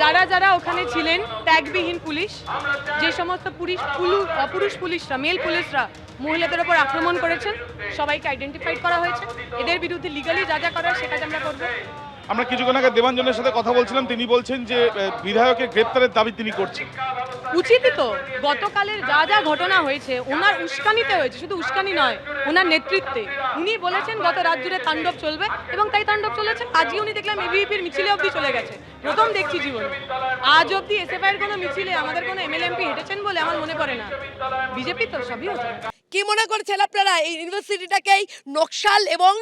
যারা যারা ওখানে ছিলেন ট্যাগবিহীন পুলিশ, যে সমস্ত পুরুষ পুলিশরা, মেল পুলিশরা মহিলাদের ওপর আক্রমণ করেছেন, সবাইকে আইডেন্টিফাইড করা হয়েছে। এদের বিরুদ্ধে লিগালি যা যা করার সে কাজ আমরা করব। আমরা কিছুক্ষণ আগে দেবাঞ্জনের সাথে কথা বলছিলাম, তিনি বলছেন যে বিধায়কের গ্রেপ্তারের দাবি তিনি করছেন। উচিতই তো, গতকালের যা যা ঘটনা হয়েছে ওনার উস্কানিতে হয়েছে, শুধু উস্কানি নয়, ওনার নেতৃত্বে। উনি বলেছেন গত রাত জুড়ে তাণ্ডব চলবে এবং তাই তাণ্ডব চলেছে। আজই উনি দেখলাম এবিভিপির মিছিলে অবধি চলে গেছে, প্রথম দেখছি জীবনে। আজ অবধি এসএফআই এর কোনো মিছিলে আমাদের কোনো এমএলএ এমপি হেঁটেছেন বলে আমার মনে পড়ে না। বিজেপি তো সবই হচ্ছে। কি মনে করছেন আপনারা এই ইউনিভার্সিটিটাকেই নকশাল এবং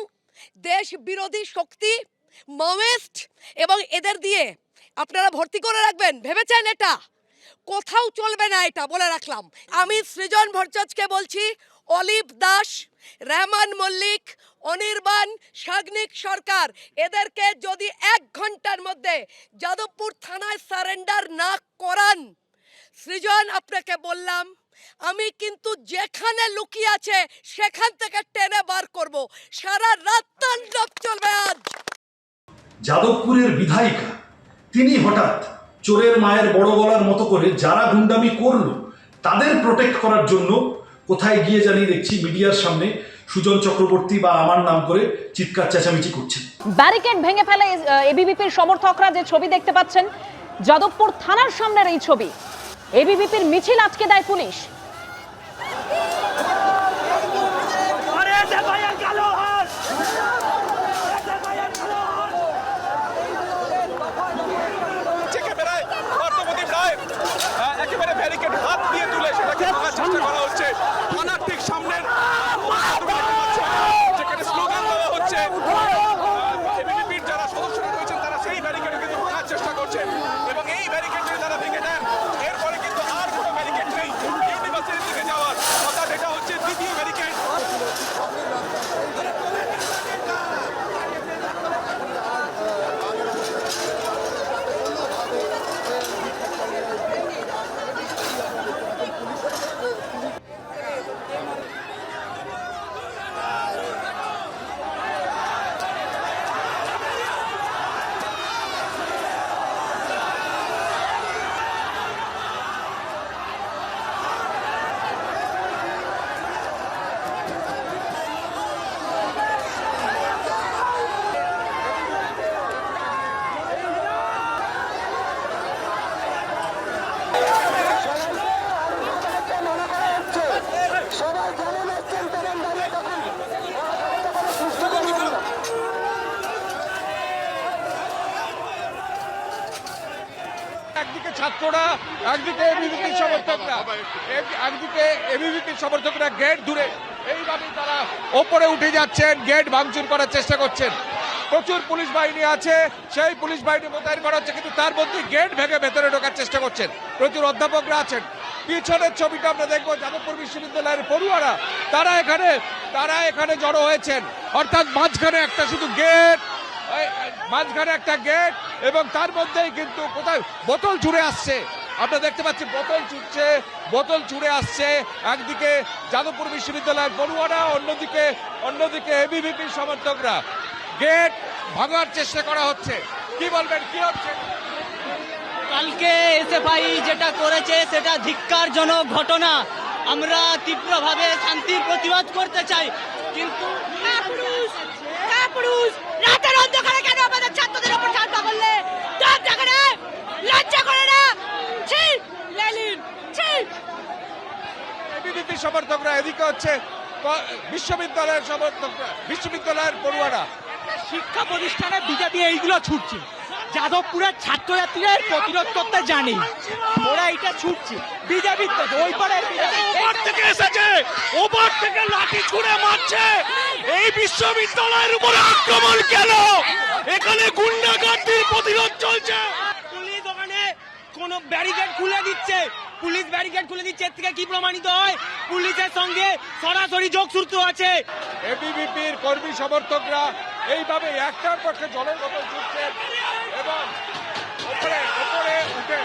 দেশ বিরোধী শক্তি, মাওয়িস্ট এবং এদের দিয়ে আপনারা ভর্তি করে রাখবেন? ভেবেছেন এটা? কোথাও চলবে না, এটা বলে রাখলাম। আমি সৃজন ভট্টাচার্যকে বলছি, অলিভ দাস, রহমান মল্লিক, অনির্বাণ, সাগ্নিক সরকার, এদেরকে যদি 1 ঘন্টার মধ্যে যাদবপুর থানায় সারেন্ডার না করান, সৃজন আপনাকে বললাম আমি কিন্তু যেখানে লুকিয়ে আছে সেখান থেকে টেনে বার করব। সারা রাত তাণ্ডব চলবে আজ। যাদবপুরের বিধায়িকা তিনি হঠাৎ চোরের মায়ের বড় গলার মতো করে যারা গুন্ডামি করলো তাদের প্রোটেক্ট করার জন্য কোথায় গিয়ে জানিয়ে দেখছি মিডিয়ার সামনে সুজন চক্রবর্তী বা আমার নাম করে চিৎকার চেঁচামেচি করছেন। ব্যারিকেড ভেঙে ফেলে এবিভিপির সমর্থকরা। যে ছবি দেখতে পাচ্ছেন যাদবপুর থানার সামনের এই ছবি, এবিভিপির মিছিল আটকে দেয় পুলিশ। একেবারে ব্যারিকেড হাত দিয়ে তুলে সেটাকে ভাঙার চেষ্টা করা হচ্ছে। থানার ঠিক সামনের যেখানে স্লোগান দেওয়া হচ্ছে, এবিভিপির যারা সদস্যরা রয়েছেন তারা সেই ব্যারিকেডে কিন্তু ভাঙার চেষ্টা করছেন এবং এই ব্যারিকেড যদি তারা ভেঙে দেন এরপরে কিন্তু আর কোনো ব্যারিকেড নেই ইউনিভার্সিটির দিকে যাওয়ার। অর্থাৎ এটা হচ্ছে দ্বিতীয় ব্যারিকেড। একদিকে ছাত্ররা, একদিকে এবিভিপির সমর্থকরা গেট ধরে এইভাবে তারা ওপরে উঠে যাচ্ছেন, গেট ভাঙচুর করার চেষ্টা করছেন। প্রচুর পুলিশ বাহিনী আছে, সেই পুলিশ বাহিনী মোতায়েন করা হচ্ছে, কিন্তু তার মধ্যে গেট ভেঙে ভেতরে ঢোকার চেষ্টা করছেন। প্রচুর অধ্যাপকরা আছেন। পিছনের ছবিটা আমরা দেখবো, যাদবপুর বিশ্ববিদ্যালয়ের পড়ুয়ারা তারা এখানে জড়ো হয়েছেন। অর্থাৎ মাঝখানে একটা শুধু গেট, মাঝখানে একটা গেট এবং তার মধ্যেই কিন্তু কোথায় বোতল ছুড়ে আসছে। আমরা দেখতে পাচ্ছি বোতল ছুড়ে আসছে। একদিকে যাদবপুর বিশ্ববিদ্যালয়ের পড়ুয়ারা, অন্যদিকে এবিভিপির সমর্থকরা। গেট ভাঙার চেষ্টা করা হচ্ছে। কি বলবেন, কি হচ্ছে? কালকে এসএফআই যেটা করেছে সেটা ধিক্কারজনক ঘটনা। আমরা তীব্রভাবে শান্তির প্রতিবাদ করতে চাই, কিন্তু রাতের অন্ধকারে কেন আমাদের ছাত্রদের উপর হামলা করলে? লজ্জা করে না? এবিভিপি সমর্থকরা, এদিকে হচ্ছে বিশ্ববিদ্যালয়ের পড়ুয়ারা। শিক্ষা প্রতিষ্ঠানে বিজেপি এইগুলো ছুটছে, যাদবপুরের ছাত্রছাত্রীদের প্রতিরোধ করতে জানি, ওরা এটা ছুটছে। বিজেপি ওই পারে থেকে এসেছে, ওপার থেকে লাঠি ছুঁড়ে মারছে। এই বিশ্ববিদ্যালয়ের উপরে আক্রমণ কেন? এখানে গুন্ডাগার্দির প্রতিরোধ চলছে। পুলিশ ওখানে কোন ব্যারিকেড খুলে দিচ্ছে, পুলিশ ব্যারিকেড খুলে দিচ্ছে। এর থেকে কি প্রমাণিত হয়? পুলিশের সঙ্গে সরাসরি যোগসূত্র আছে। এবিভিপির কর্মী সমর্থকরা এইভাবে একটার পক্ষে জলের বোতল ছুটছেন এবং উপরে উঠে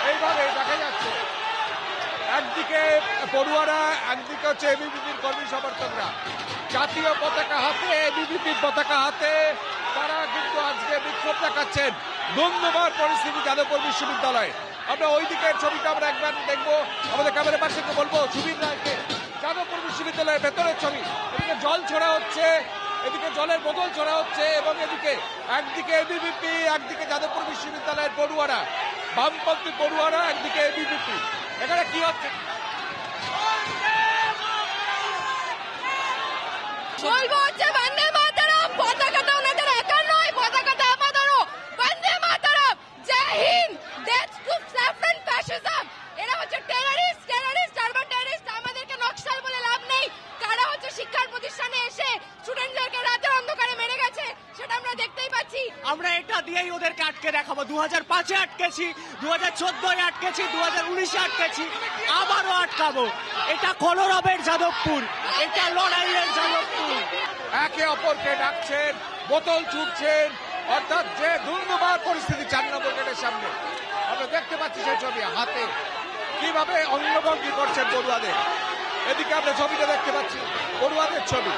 এইভাবে দেখা যাচ্ছে। একদিকে পড়ুয়ারা, একদিকে হচ্ছে এবিভিপির কর্মী সমর্থকরা। জাতীয় পতাকা হাতে, এবিভিপির পতাকা হাতে তারা কিন্তু আজকে বিক্ষোভ দেখাচ্ছেন। ধুন্ধুমার পরিস্থিতি যাদবপুর বিশ্ববিদ্যালয়ে। আমরা ওই দিকের ছবিটা আমরা একবার দেখবো, আমাদের ক্যামেরা পার্সনকে বলবো সুবীর রায়কে। যাদবপুর বিশ্ববিদ্যালয়ের ভেতরের ছবি, এদিকে জল ছড়া হচ্ছে, এদিকে জলের বোতল ছড়া হচ্ছে, এবং এদিকে একদিকে এবিভিপি, একদিকে যাদবপুর বিশ্ববিদ্যালয়ের পড়ুয়ারা, বামপন্থী পড়ুয়ারা, একদিকে এবিভিপি। এখানে কি হচ্ছে? বলবো হচ্ছে বন্দে মাতরম, পতাকাটা ওনাদের একা নয়, পতাকাটা আমাদেরও। Vande Mataram, Jai Hind, death to saffron fascism. এরা হচ্ছে টেররিস্ট, আরবান টেররিস্ট। আমাদেরকে নকশাল বলে লাভ নেই। কারা হচ্ছে শিক্ষার প্রতিষ্ঠানে এসে স্টুডেন্টদেরকে রাতের অন্ধকারে মেরে গেছে, সেটা আমরা দেখতেই পাচ্ছি। আমরা এটা দিয়েই ওদেরকে আটকে দেখাবো। 2005-এ আটকেছি, 2014-এ আটকেছি, 2019-এ আটকেছি, আবারও আটকাবো। এটা কলরবের যাদবপুর, এটা লড়াইয়ের যাদবপুর। একে অপরকে ডাকছেন, বোতল ছুটছেন, অর্থাৎ যে ধুন্ধুমার পরিস্থিতি 4 নম্বর গেটের সামনে। আমরা দেখতে পাচ্ছি সেই ছবি, হাতে কিভাবে অঙ্গভঙ্গি করছেন পড়ুয়াদের। এদিকে আমরা ছবিটা দেখতে পাচ্ছি, পড়ুয়াদের ছবি,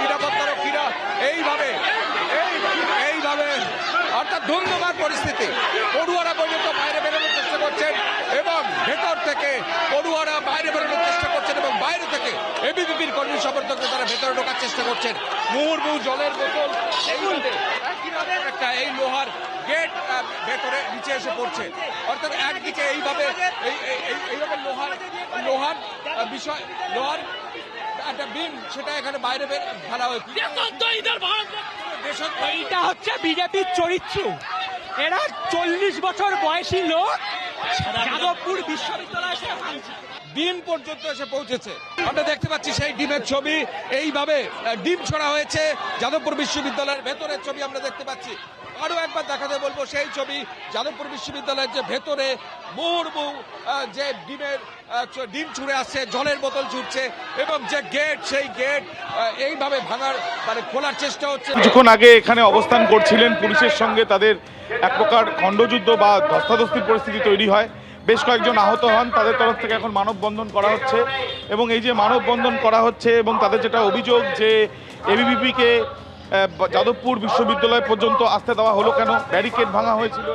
নিরাপত্তারক্ষীরা এইভাবে অর্থাৎ ধুন্ধুমার পরিস্থিতি। পড়ুয়ারা পর্যন্ত বাইরে বেরোনোর চেষ্টা করছেন, এবং ভেতর থেকে পড়ুয়ারা বাইরে বেরোনোর চেষ্টা করছেন, এবং বাইরে থেকে এবিভিপির কর্মী সমর্থকরা তারা ভেতরে ঢোকার চেষ্টা করছেন। মুহুর্মুহু জলের বোতল, এইভাবে একই রকম একটা এই লোহার গেট ভেতরে নিচে এসে পড়ছে। অর্থাৎ একদিকে এইভাবে এইভাবে লোহার বিষয়, লোহার একটা বিম, সেটা এখানে বাইরে ফেলা হয়েছে। এইটা হচ্ছে বিজেপির চরিত্র। এরা 40 বছর বয়সী লোক যাদবপুর বিশ্ববিদ্যালয়ে ডিম পর্যন্ত এসে পৌঁছেছে। আমরা দেখতে পাচ্ছি সেই ডিমের ছবি, এইভাবে ডিম ছড়া হয়েছে যাদবপুর বিশ্ববিদ্যালয়ের ভেতরের ছবি আমরা দেখতে পাচ্ছি। আরো একবার দেখাতে বলবো সেই ছবি, যাদবপুর বিশ্ববিদ্যালয়ের যে ভেতরে মুহুর্মুহু যে ডিম ছুঁড়ে আসছে, জলের বোতল ছুটছে, এবং যে গেট, সেই গেট এইভাবে ভাঙার খোলার চেষ্টা হচ্ছে। কিছুক্ষণ আগে এখানে অবস্থান করছিলেন, পুলিশের সঙ্গে তাদের এক প্রকার খণ্ডযুদ্ধ বা ধস্তাধস্তির পরিস্থিতি তৈরি হয়। বেশ কয়েকজন আহত হন, তাদের তরফ থেকে এখন মানববন্ধন করা হচ্ছে। এবং এই যে মানববন্ধন করা হচ্ছে, এবং তাদের যেটা অভিযোগ যে এবিভিপিকে যাদবপুর বিশ্ববিদ্যালয় পর্যন্ত আসতে দেওয়া হলো কেন, ব্যারিকেড ভাঙা হয়েছিল,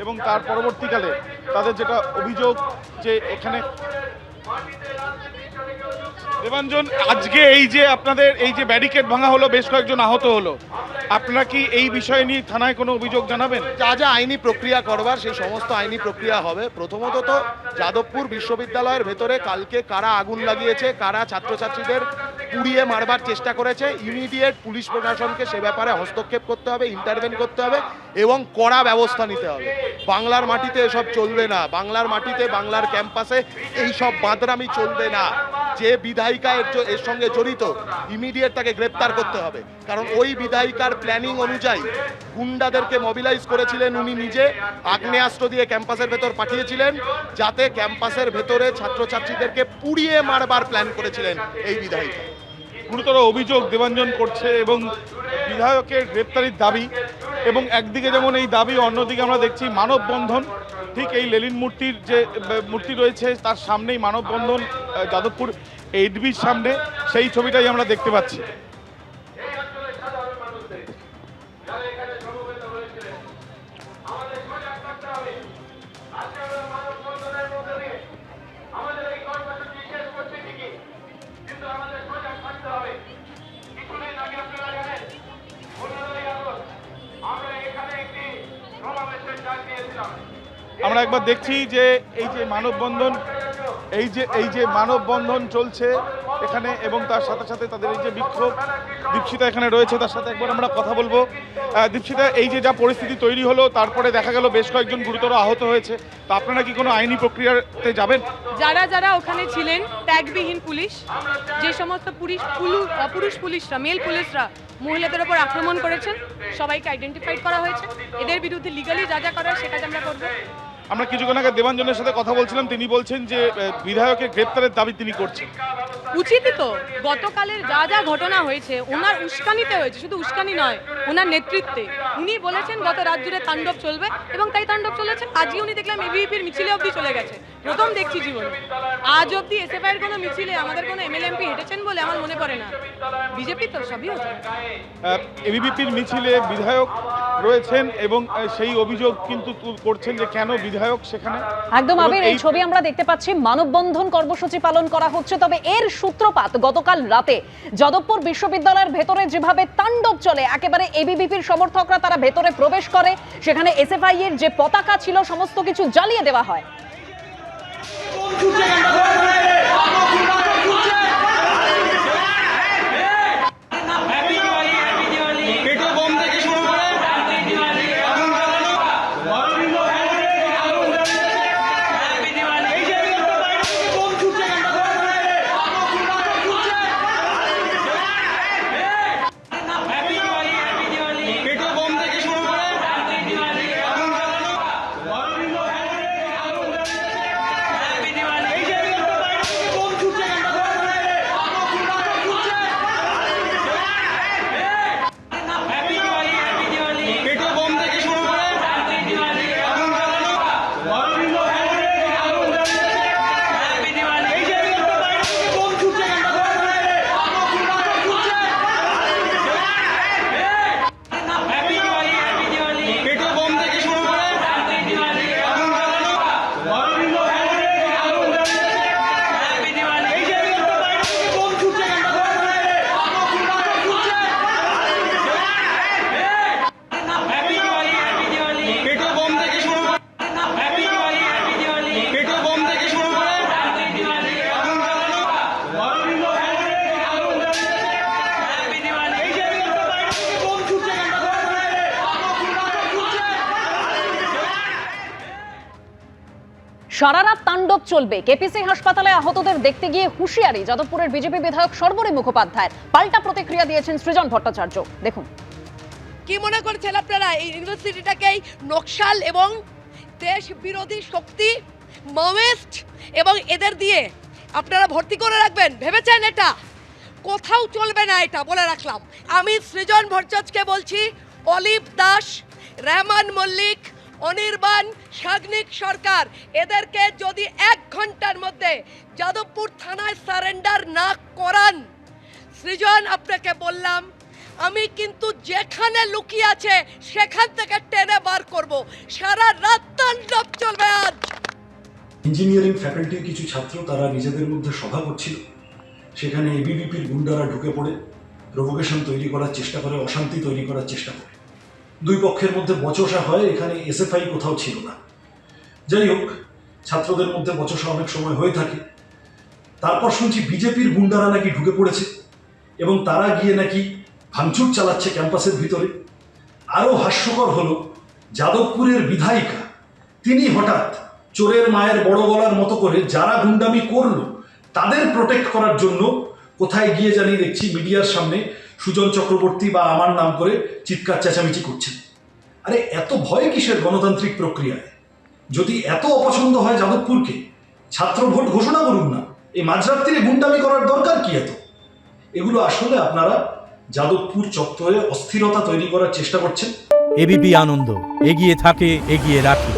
এবং তার পরবর্তীকালে তাদের যেটা অভিযোগ যে এখানে দেবাঞ্জন, আজকে এই যে আপনাদের এই যে ব্যারিকেড ভাঙা হলো, বেশ কয়েকজন আহত হলো, আপনারা কি এই বিষয় নিয়ে থানায় কোনো অভিযোগ জানাবেন? যা যা আইনি প্রক্রিয়া করবার সেই সমস্ত আইনি প্রক্রিয়া হবে। প্রথমত তো যাদবপুর বিশ্ববিদ্যালয়ের ভেতরে কালকে কারা আগুন লাগিয়েছে, কারা ছাত্রছাত্রীদের পুড়িয়ে মারবার চেষ্টা করেছে, ইমিডিয়েট পুলিশ প্রশাসনকে সে ব্যাপারে হস্তক্ষেপ করতে হবে, ইন্টারভেন করতে হবে, এবং কড়া ব্যবস্থা নিতে হবে। বাংলার মাটিতে এসব চলবে না, বাংলার মাটিতে, বাংলার ক্যাম্পাসে এই সব বাঁদরামি চলবে না। যে বিধায়িকা এর সঙ্গে জড়িত, ইমিডিয়েট তাকে গ্রেপ্তার করতে হবে। কারণ ওই বিধায়িকার প্ল্যানিং অনুযায়ী গুন্ডাদেরকে মোবিলাইজ করেছিলেন উনি নিজে, আগ্নেয়াস্ত্র দিয়ে ক্যাম্পাসের ভেতর পাঠিয়েছিলেন, যাতে ক্যাম্পাসের ভেতরে ছাত্রছাত্রীদেরকে পুড়িয়ে মারবার প্ল্যান করেছিলেন এই বিধায়িকা। গুরুতর অভিযোগ দেবাঞ্জন করছে, এবং বিধায়কের গ্রেপ্তারির দাবি, এবং একদিকে যেমন এই দাবি, অন্যদিকে আমরা দেখছি মানববন্ধন। ঠিক এই লেনিন মূর্তির যে মূর্তি রয়েছে তার সামনেই মানববন্ধন যাদবপুর এইডবির সামনে, সেই ছবিটাই আমরা দেখতে পাচ্ছি। আমরা একবার দেখছি যে এই যে মানববন্ধন, এই যে মানববন্ধন চলছে এখানে, এবং তার সাথে সাথে তাদের এই যে বিক্ষোভ। দীপশিতা এখানে রয়েছে, তার সাথে একবার আমরা কথা বলবো। দীপশিতা, এই যে যা পরিস্থিতি তৈরি হলো, তারপরে দেখা গেল বেশ কয়েকজন গুরুতর আহত হয়েছে, তো আপনারা কি কোনো আইনি প্রক্রিয়াতে যাবেন? যারা ওখানে ছিলেন ট্যাগবিহীন পুলিশ, যে সমস্ত পুরুষ পুলিশরা, মেল পুলিশরা মহিলাদের ওপর আক্রমণ করেছেন, সবাইকে আইডেন্টিফাইড করা হয়েছে। এদের বিরুদ্ধে লিগালি যা যা করার সে কাজ আমরা করবো। আমরা কিছুক্ষণ আগে দেবাঞ্জনের সাথে কথা বলছিলাম, তিনি বলছেন যে বিধায়কের গ্রেপ্তারের দাবি তিনি করছেন। উচিতই তো, গতকালের যা যা ঘটনা হয়েছে ওনার উস্কানিতে হয়েছে, শুধু উস্কানি নয়, ওনার নেতৃত্বে। উনি বলেছেন গত রাত জুড়ে তাণ্ডব চলবে এবং তাই তাণ্ডব চলেছে। আজই উনি দেখলাম এবিভিপির মিছিলে অবধি চলে গেছে, প্রথম দেখছি জীবনে। আজ অবধি এসএফআই এর কোনো মিছিলে আমাদের কোনো এমএলএমপি হেঁটেছেন বলে আমার মনে পড়ে না। বিজেপি তো সবই হচ্ছে। এবিভিপির মিছিলে বিধায়ক রয়েছেন এবং সেই অভিযোগ কিন্তু করছেন যে কেন বিধায়ক সেখানে। একদম আবির, এই ছবি আমরা দেখতে পাচ্ছি, মানববন্ধন কর্মসূচি পালন করা হচ্ছে। তবে এর সূত্রপাত গতকাল রাতে যাদবপুর বিশ্ববিদ্যালয়ের ভেতরে যেভাবে তাণ্ডব চলে, একেবারে এবিভিপির সমর্থকরা তারা ভেতরে প্রবেশ করে, সেখানে এসএফআই এর যে পতাকা ছিল সমস্ত কিছু জ্বালিয়ে দেওয়া হয়। সারা রাত তাণ্ডব চলবে, কেপিসি হাসপাতালে আহতদের দেখতে গিয়ে হুঁশিয়ারি যাদবপুরের বিজেপি বিধায়ক সর্বরী মুখোপাধ্যায়ের। পাল্টা প্রতিক্রিয়া দিয়েছেন সৃজন ভট্টাচার্য, দেখুন। কি মনে করছেন আপনারা এই ইউনিভার্সিটিটাকেই নকশাল এবং দেশ বিরোধী শক্তি, মাওয়িস্ট এবং এদের দিয়ে আপনারা ভর্তি করে রাখবেন? ভেবেছেন এটা? কোথাও চলবে না, এটা বলে রাখলাম। আমি সৃজন ভট্টাচার্যকে বলছি, অলিভ দাস, রহমান মল্লিক, অনির্বাণ, সাগ্নিক সরকার, এদেরকে যদি 1 ঘন্টার মধ্যে যাদবপুর থানায় সারেন্ডার না করান, সৃজন আপনাকে বললাম আমি কিন্তু যেখানে লুকিয়ে আছে সেখান থেকে টেনে বার করব। সারা রাত তাণ্ডব চলবে আজ। ইঞ্জিনিয়ারিং ফ্যাকাল্টির কিছু ছাত্র তারা নিজেদের মধ্যে সভা করছিল, সেখানে এবিভিপির গুন্ডারা ঢুকে পড়ে প্রভোকেশন তৈরি করার চেষ্টা করে, অশান্তি তৈরি করার চেষ্টা করে। দুই পক্ষের মধ্যে বচসা হয়, এখানে এসএফআই কোথাও ছিল না। যাই হোক, ছাত্রদের মধ্যে বচসা অনেক সময় হয়ে থাকে। তারপর শুনছি বিজেপির গুন্ডারা নাকি ঢুকে পড়েছে এবং তারা গিয়ে নাকি ভাঙচুর চালাচ্ছে ক্যাম্পাসের ভিতরে। আরও হাস্যকর হলো, যাদবপুরের বিধায়িকা তিনি হঠাৎ চোরের মায়ের বড় গলার মতো করে যারা গুন্ডামি করলো তাদের প্রোটেক্ট করার জন্য কোথায় গিয়ে জানি দেখছি মিডিয়ার সামনে সুজন চক্রবর্তী বা আমার নাম করে চিৎকার চেঁচামেচি করছেন। আরে এত ভয় কিসের গণতান্ত্রিক প্রক্রিয়ায়? যদি এত অপছন্দ হয় যাদবপুরকে, ছাত্র ভোট ঘোষণা করুন না। এই মাঝরাত্রিরে গুন্ডামি করার দরকার কি এত? এগুলো আসলে আপনারা যাদবপুর চত্বরে অস্থিরতা তৈরি করার চেষ্টা করছেন। এবিপি আনন্দ, এগিয়ে থাকে, এগিয়ে রাখে।